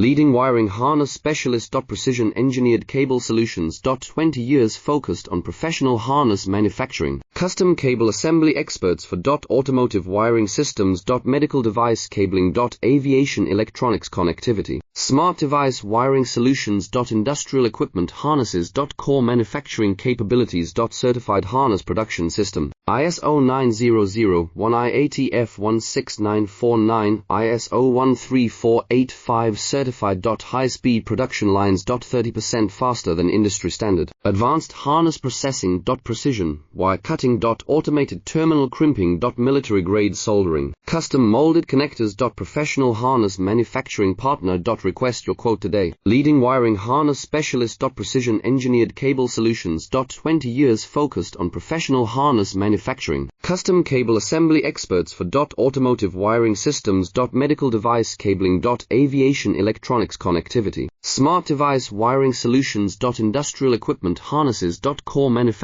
Leading wiring harness specialist. Precision engineered cable solutions. 20 years focused on professional harness manufacturing. Custom cable assembly experts for automotive wiring systems. Medical device cabling. Aviation electronics connectivity. Smart device wiring solutions. Industrial equipment harnesses. Core manufacturing capabilities. Certified harness production system. ISO 9001 IATF 16949, ISO 13485 certified. High-speed production lines. 30% faster than industry standard. Advanced harness processing. Precision wire cutting. Automated terminal crimping. Military grade soldering. Custom molded connectors. Professional harness manufacturing partner. Request your quote today. Leading wiring harness specialist. Precision engineered cable solutions. 20 years focused on professional harness manufacturing. Custom cable assembly experts for automotive wiring systems. Medical device cabling. Aviation electronics connectivity. Smart device wiring solutions. Industrial equipment harnesses. Core manufacturing